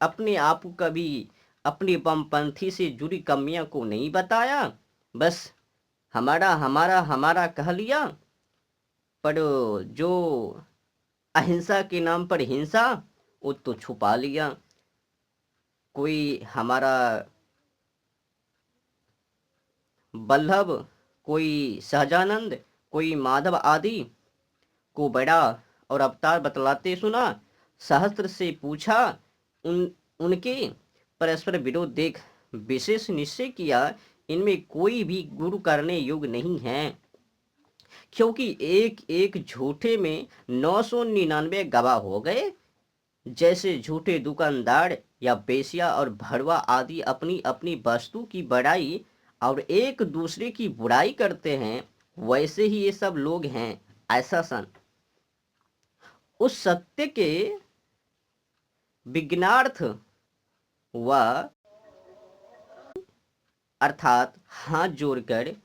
अपने आप को कभी अपनी वामपंथी से जुड़ी कमियां को नहीं बताया, बस हमारा हमारा हमारा कह लिया। पर जो अहिंसा के नाम पर हिंसा, वो तो छुपा लिया। कोई हमारा वल्लभ, कोई सहजानंद, कोई माधव आदि को बड़ा और अवतार बतलाते सुना। सहस्त्र से पूछा उनके परस्पर विरोध देख विशेष निश्चय किया, इनमें कोई भी गुरु करने योग्य नहीं है, क्योंकि एक एक झूठे में 999 गवाह हो गए। जैसे झूठे दुकानदार या बेसिया और भरवा आदि अपनी अपनी वस्तु की बड़ाई और एक दूसरे की बुराई करते हैं, वैसे ही ये सब लोग हैं। ऐसा सन उस सत्य के विज्ञानार्थ व अर्थात हाथ जोड़कर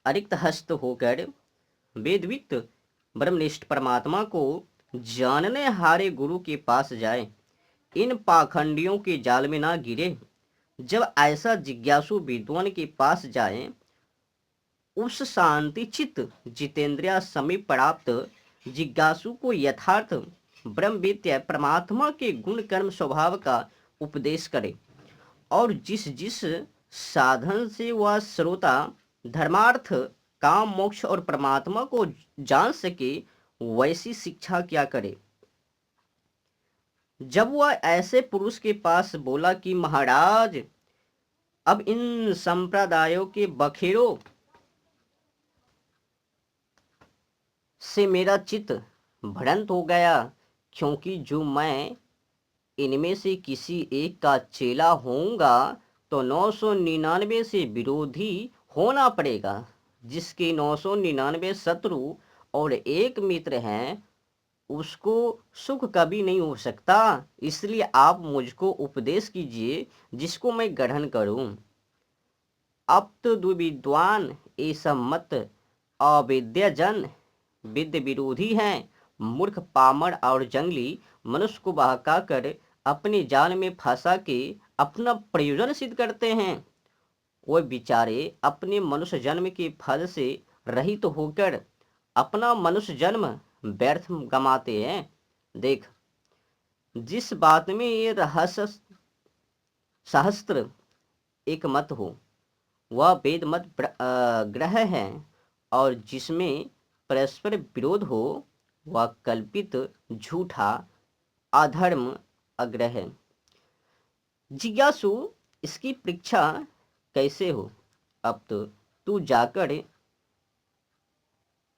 अरिक्त हस्त होकर वेदवित ब्रह्मनिष्ठ परमात्मा को जानने हारे गुरु के पास जाए, इन पाखंडियों के जाल में ना गिरे। जब ऐसा जिज्ञासु विद्वान के पास जाए, उस शांति चित्त जितेंद्रिया समीप प्राप्त जिज्ञासु को यथार्थ ब्रह्मविद्या परमात्मा के गुण कर्म स्वभाव का उपदेश करे, और जिस जिस साधन से वह श्रोता धर्मार्थ काम मोक्ष और परमात्मा को जान सके, वैसी शिक्षा क्या करे। जब वह ऐसे पुरुष के पास बोला कि महाराज, अब इन संप्रदायों के बखेड़ों से मेरा चित्त भ्रांत हो गया, क्योंकि जो मैं इनमें से किसी एक का चेला होऊंगा तो 999 से विरोधी होना पड़ेगा। जिसके 999 शत्रु और एक मित्र हैं, उसको सुख कभी नहीं हो सकता। इसलिए आप मुझको उपदेश कीजिए जिसको मैं ग्रहण करूं। अब तो दुविद्वान ये सब मत अविद्याजन विद्य विरोधी हैं, मूर्ख पामर और जंगली मनुष्य को बहका कर अपने जाल में फंसा के अपना प्रयोजन सिद्ध करते हैं। वो बेचारे अपने मनुष्य जन्म के फल से रहित तो होकर अपना मनुष्य जन्म व्यर्थ गमाते हैं। देख, जिस बात में ये रहस्य सहस्त्र एक मत हो, वह वेद मत ग्रह है, और जिसमें परस्पर विरोध हो, वह कल्पित झूठा अधर्म अग्रह है। जिज्ञासु, इसकी परीक्षा कैसे हो? अब तो तू जाकर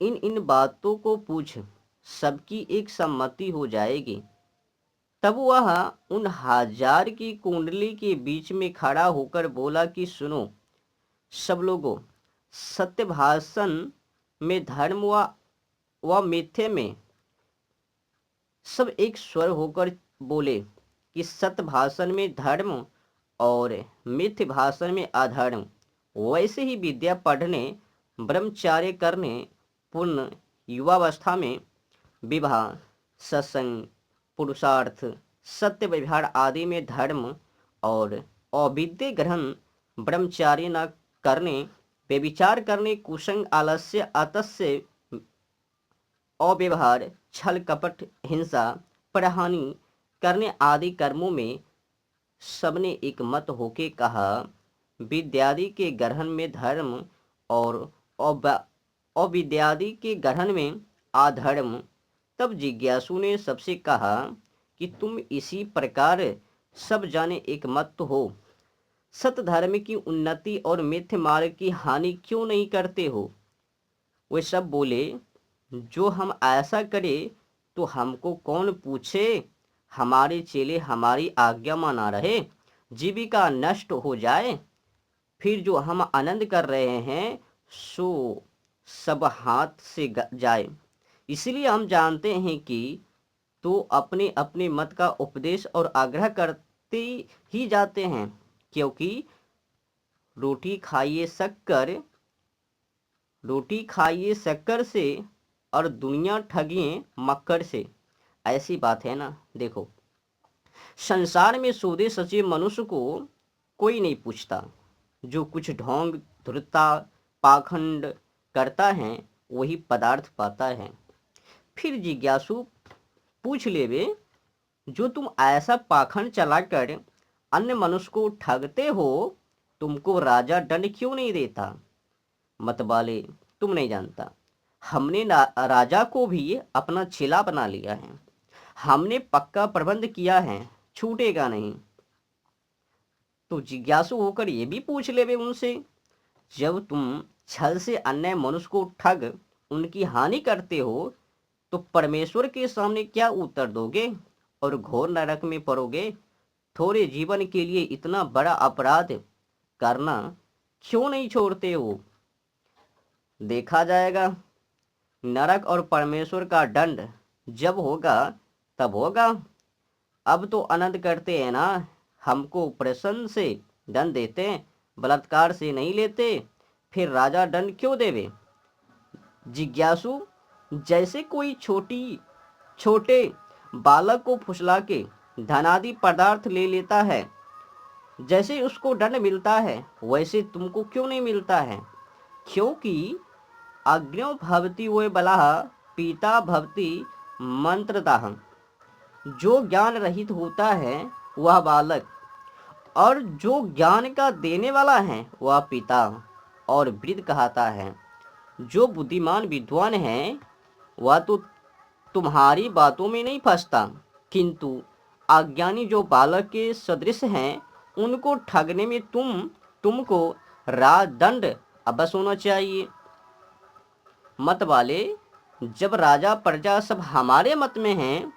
इन बातों को पूछ, सबकी एक सम्मति हो जाएगी। तब वह उन 1000 की कुंडली के बीच में खड़ा होकर बोला कि सुनो सब लोगों, सत्य भाषण में धर्म व मिथ्य में सब एक स्वर होकर बोले कि सत्य भाषण में धर्म और मिथ्य भाषण में अधर्म। वैसे ही विद्या पढ़ने, ब्रह्मचार्य करने, पूर्ण युवावस्था में विवाह, सत्संग, पुरुषार्थ, सत्य व्यवहार आदि में धर्म, और अविद्या ग्रहण ब्रह्मचार्य न करने, व्यभिचार करने, कुसंग, आलस्य, अतस्य, अव्यवहार, छल कपट, हिंसा, परहानि करने आदि कर्मों में सबने एक मत होके कहा, विद्यादि के ग्रहण में धर्म और अविद्यादि के ग्रहण में अधर्म। तब जिज्ञासु ने सबसे कहा कि तुम इसी प्रकार सब जाने एक मत हो, सत्य धर्म की उन्नति और मिथ्य मार्ग की हानि क्यों नहीं करते हो? वे सब बोले, जो हम ऐसा करें तो हमको कौन पूछे, हमारे चेले हमारी आज्ञा माना रहे, जीविका नष्ट हो जाए, फिर जो हम आनंद कर रहे हैं सो सब हाथ से जाए। इसलिए हम जानते हैं कि तो अपने अपने मत का उपदेश और आग्रह करते ही जाते हैं, क्योंकि रोटी खाइए शक्कर से और दुनिया ठगिए मक्कर से। ऐसी बात है ना। देखो, संसार में सोते सचे मनुष्य को कोई नहीं पूछता। जो कुछ ढोंग धुरता पाखंड करता है वही पदार्थ पाता है। फिर जिज्ञासु पूछ लेवे, जो तुम ऐसा पाखंड चलाकर अन्य मनुष्य को ठगते हो, तुमको राजा दंड क्यों नहीं देता? मतवाले, तुम नहीं जानता, हमने राजा को भी अपना चेला बना लिया है। हमने पक्का प्रबंध किया है, छूटेगा नहीं। तो जिज्ञासु होकर ये भी पूछ लेवे उनसे, जब तुम छल से अन्य मनुष्य को ठग उनकी हानि करते हो, तो परमेश्वर के सामने क्या उत्तर दोगे और घोर नरक में पड़ोगे। थोड़े जीवन के लिए इतना बड़ा अपराध करना क्यों नहीं छोड़ते हो? देखा जाएगा। नरक और परमेश्वर का दंड जब होगा तब होगा। अब तो आनंद करते हैं ना, हमको प्रसन्न से दंड देते हैं, बलात्कार से नहीं लेते। फिर राजा दंड क्यों देवे? जिज्ञासु, जैसे कोई छोटे बालक को फुसला के धनादि पदार्थ ले लेता है, जैसे उसको दंड मिलता है, वैसे तुमको क्यों नहीं मिलता है? क्योंकि अग्न्यो भवति वो बलः पीता भवति मंत्रदाह। जो ज्ञान रहित होता है वह बालक, और जो ज्ञान का देने वाला है वह पिता और वृद्ध कहता है। जो बुद्धिमान विद्वान है वह तो तुम्हारी बातों में नहीं फंसता, किंतु अज्ञानी जो बालक के सदृश हैं उनको ठगने में तुमको राज दंड अवश्य होना चाहिए। मत वाले, जब राजा प्रजा सब हमारे मत में हैं,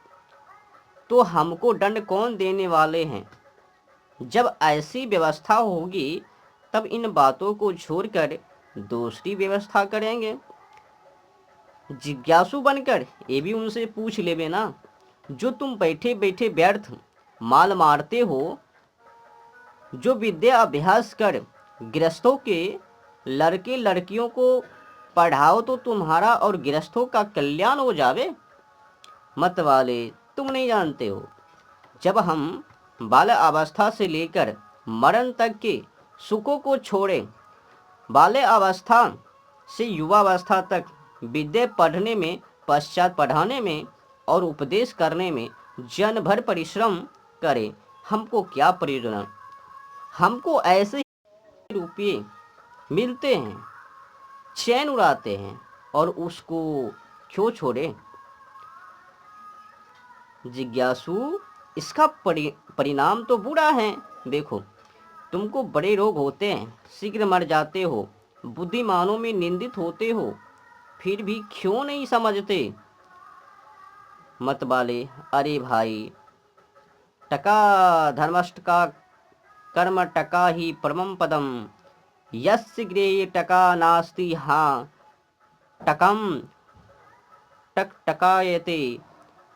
तो हमको दंड कौन देने वाले हैं? जब ऐसी व्यवस्था होगी तब इन बातों को छोड़कर दूसरी व्यवस्था करेंगे। जिज्ञासु बनकर ये भी उनसे पूछ लेवे ना, जो तुम बैठे बैठे व्यर्थ माल मारते हो, जो विद्या अभ्यास कर गृहस्थों के लड़के लड़कियों को पढ़ाओ तो तुम्हारा और गृहस्थों का कल्याण हो जावे। मत वाले, तुम नहीं जानते हो, जब हम बाल अवस्था से लेकर मरण तक के सुखों को छोड़े, बाल्य अवस्था से युवावस्था तक विद्या पढ़ने में, पश्चात पढ़ाने में और उपदेश करने में जन भर परिश्रम करें, हमको क्या प्रयोजन? हमको ऐसे ही रुपये मिलते हैं, चैन उड़ाते हैं और उसको क्यों छोड़े? जिज्ञासु, इसका परिणाम तो बुरा है। देखो, तुमको बड़े रोग होते हैं, शीघ्र मर जाते हो, बुद्धिमानों में निंदित होते हो, फिर भी क्यों नहीं समझते? मत वाले, अरे भाई, टका धर्मष्ट का कर्म टका ही परमं पदम, यस्य गृहे टका नास्ति हाँ टकम टक टकायते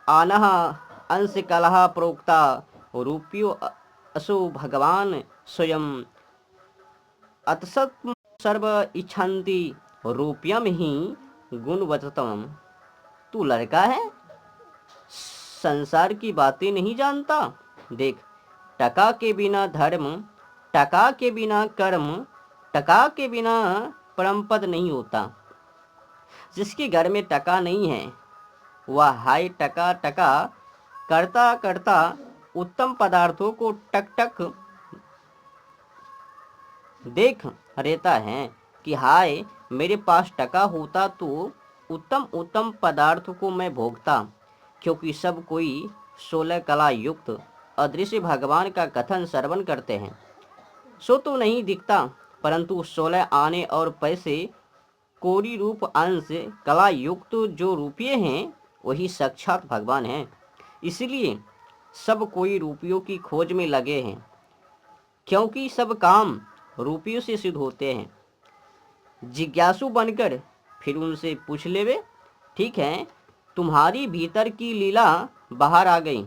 आनः अंश कलह प्रोक्ता रूपियो असो भगवान स्वयं अतसत् सर्व इच्छन्ति रूप्यम ही गुणवत्तम। तू लड़का है, संसार की बातें नहीं जानता। देख, टका के बिना धर्म, टका के बिना कर्म, टका के बिना परम पद नहीं होता। जिसके घर में टका नहीं है वह हाय टका टका करता करता उत्तम पदार्थों को टक टक देख रहता है कि हाय मेरे पास टका होता तो उत्तम उत्तम पदार्थ को मैं भोगता। क्योंकि सब कोई 16 कला युक्त अदृश्य भगवान का कथन श्रवण करते हैं, सो तो नहीं दिखता, परंतु 16 आने और पैसे कोरी रूप अंश कला युक्त जो रुपये हैं वही साक्षात भगवान हैं। इसलिए सब कोई रुपयों की खोज में लगे हैं, क्योंकि सब काम रुपयों से सिद्ध होते हैं। जिज्ञासु बनकर फिर उनसे पूछ लेवे, ठीक है, तुम्हारी भीतर की लीला बाहर आ गई।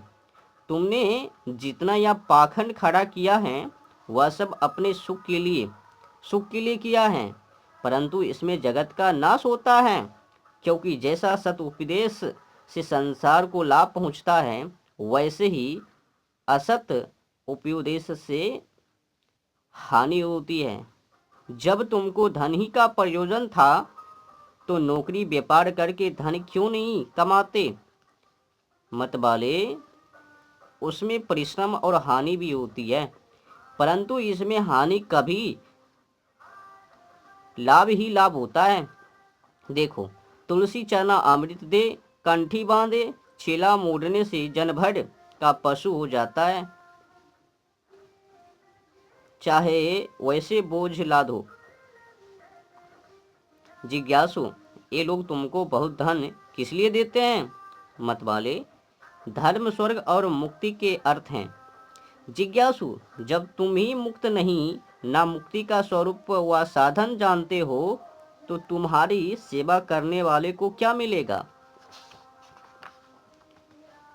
तुमने जितना यह पाखंड खड़ा किया है वह सब अपने सुख के लिए किया है, परंतु इसमें जगत का नाश होता है। क्योंकि जैसा सत उपदेश से संसार को लाभ पहुंचता है, वैसे ही असत उपदेश से हानि होती है। जब तुमको धन ही का प्रयोजन था तो नौकरी व्यापार करके धन क्यों नहीं कमाते? मतवाले, उसमें परिश्रम और हानि भी होती है, परंतु इसमें हानि कभी लाभ ही लाभ होता है। देखो, तुलसी चना अमृत दे, कंठी बांधे, छेला मोड़ने से जनभर का पशु हो जाता है। चाहे वैसे बोझ लादो। जिज्ञासु, ये लोग तुमको बहुत धन किस लिए देते हैं? मतवाले, धर्म, स्वर्ग और मुक्ति के अर्थ हैं। जिज्ञासु, जब तुम ही मुक्त नहीं, ना मुक्ति का स्वरूप व साधन जानते हो, तो तुम्हारी सेवा करने वाले को क्या मिलेगा?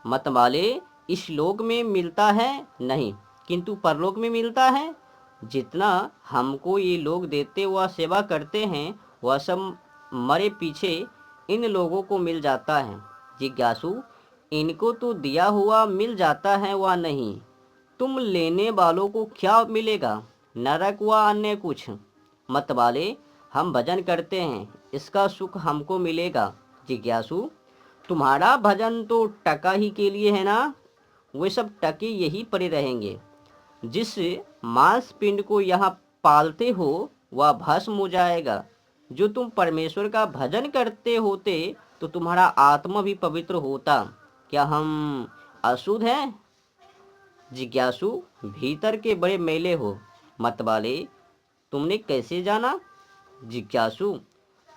मतवाले, इस लोक में मिलता है नहीं, किंतु परलोक में मिलता है। जितना हमको ये लोग देते व सेवा करते हैं, वह सब मरे पीछे इन लोगों को मिल जाता है। जिज्ञासु, इनको तो दिया हुआ मिल जाता है व नहीं, तुम लेने वालों को क्या मिलेगा? नरक व अन्य कुछ? मतवाले, हम भजन करते हैं, इसका सुख हमको मिलेगा। जिज्ञासु, तुम्हारा भजन तो टका ही के लिए है ना? वे सब टके यही पड़े रहेंगे। जिस मांस पिंड को यहाँ पालते हो वह भस्म हो जाएगा। जो तुम परमेश्वर का भजन करते होते तो तुम्हारा आत्मा भी पवित्र होता। क्या हम अशुद्ध हैं? जिज्ञासु, भीतर के बड़े मैले हो। मतवाले, तुमने कैसे जाना? जिज्ञासु,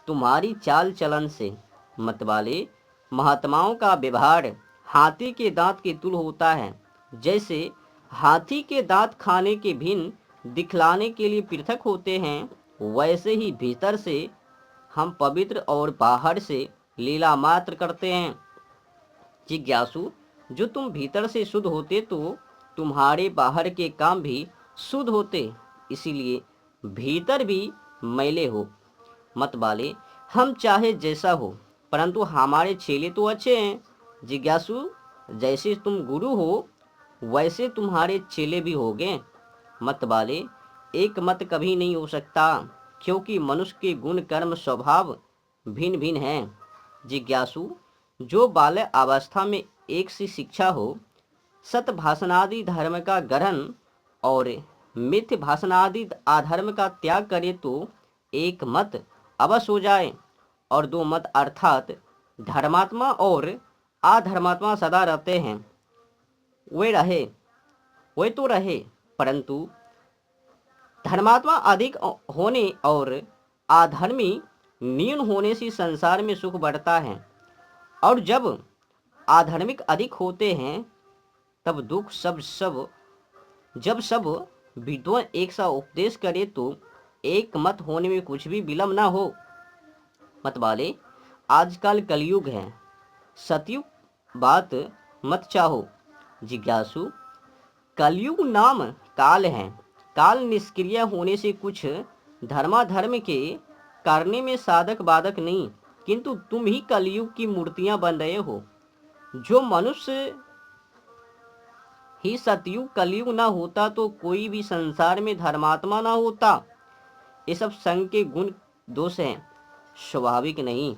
तुम्हारी चाल चलन से। मतवाले, महात्माओं का व्यवहार हाथी के दांत के तुल होता है। जैसे हाथी के दांत खाने के भिन्न दिखलाने के लिए पृथक होते हैं, वैसे ही भीतर से हम पवित्र और बाहर से लीला मात्र करते हैं। जिज्ञासु, जो तुम भीतर से शुद्ध होते तो तुम्हारे बाहर के काम भी शुद्ध होते, इसीलिए भीतर भी मैले हो। मतवाले, हम चाहे जैसा हो, परंतु हमारे चेले तो अच्छे हैं। जिज्ञासु, जैसे तुम गुरु हो वैसे तुम्हारे चेले भी होंगे। मतवाले, एक मत कभी नहीं हो सकता, क्योंकि मनुष्य के गुण कर्म स्वभाव भिन्न भिन्न हैं। जिज्ञासु, जो बाल्य अवस्था में एक सी शिक्षा हो, सत भाषणादि धर्म का ग्रहण और मिथ्य भाषणादि अधर्म का त्याग करे तो एक मत अवश्य हो जाए, और दो मत अर्थात धर्मात्मा और अधर्मात्मा सदा रहते हैं। वे तो रहे, परंतु धर्मात्मा अधिक होने और अधर्मी न्यून होने से संसार में सुख बढ़ता है, और जब अधर्मिक अधिक होते हैं तब दुख जब सब विद्वान एक सा उपदेश करे तो एक मत होने में कुछ भी विलंब ना हो। मतवाले, आजकल कलयुग है, सतयुग बात मत चाहो। जिज्ञासु, कलयुग नाम काल है। काल निष्क्रिय होने से कुछ धर्माधर्म के करने में साधक बाधक नहीं, किंतु तुम ही कलयुग की मूर्तियां बन रहे हो। जो मनुष्य ही सतयुग कलयुग ना होता तो कोई भी संसार में धर्मात्मा ना होता। ये सब संग के गुण दोष हैं, स्वाभाविक नहीं।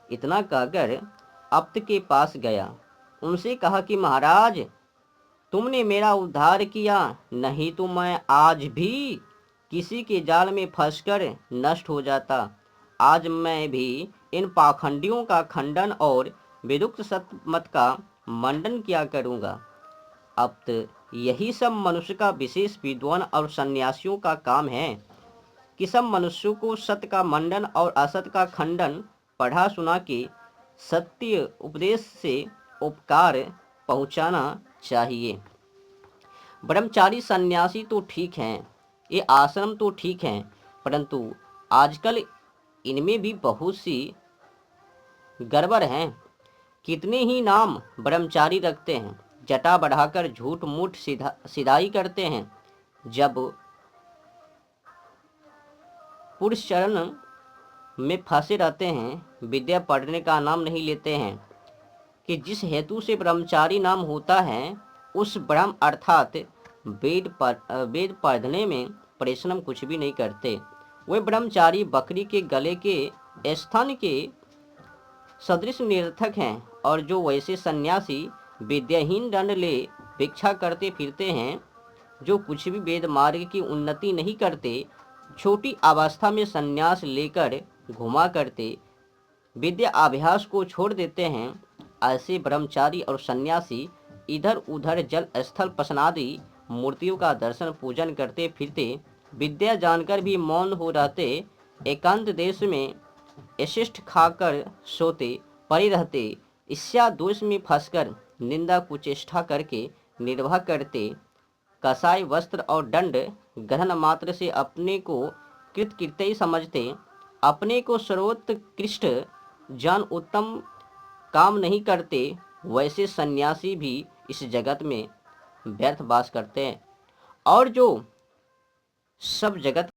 इतना कहकर अप्त के पास गया, उनसे कहा कि महाराज, तुमने मेरा उद्धार किया, नहीं तो मैं आज भी किसी के जाल में फंसकर नष्ट हो जाता। आज मैं भी इन पाखंडियों का खंडन और विदुक्त सतमत का मंडन किया करूंगा। अब तो यही सब मनुष्य का विशेष विद्वान और सन्यासियों का काम है कि सब मनुष्यों को सत्य का मंडन और असत का खंडन पढ़ा सुना के सत्य उपदेश से उपकार पहुंचाना चाहिए। ब्रह्मचारी सन्यासी तो ठीक हैं, ये आश्रम तो ठीक हैं, परंतु आजकल इनमें भी बहुत सी गड़बड़ हैं। कितने ही नाम ब्रह्मचारी रखते हैं, जटा बढ़ाकर झूठ मूठ सिधाई करते हैं। जब पुरुष चरण में फंसे रहते हैं, विद्या पढ़ने का नाम नहीं लेते हैं। कि जिस हेतु से ब्रह्मचारी नाम होता है उस ब्रह्म अर्थात वेद पढ़ने में परिश्रम कुछ भी नहीं करते। वे ब्रह्मचारी बकरी के गले के स्थान के सदृश निरर्थक हैं, और जो वैसे सन्यासी विद्याहीन दंड ले भिक्षा करते फिरते हैं, जो कुछ भी वेद मार्ग की उन्नति नहीं करते, छोटी अवस्था में सन्यास लेकर घुमा करते विद्या अभ्यास को छोड़ देते हैं, ऐसे ब्रह्मचारी और सन्यासी इधर उधर जल स्थल पसनादि मूर्तियों का दर्शन पूजन करते फिरते, विद्या जानकर भी मौन हो रहते, एकांत देश में शिष्ट खाकर सोते पड़े रहते, ईर्ष्या दोष में फंसकर निंदा कुचेष्टा करके निर्वाह करते, कसाई वस्त्र और दंड ग्रहण मात्र से अपने को कृतकृत्य समझते, अपने को सर्वोत्कृष्ट जान उत्तम काम नहीं करते, वैसे सन्यासी भी इस जगत में व्यर्थ वास करते हैं। और जो सब जगत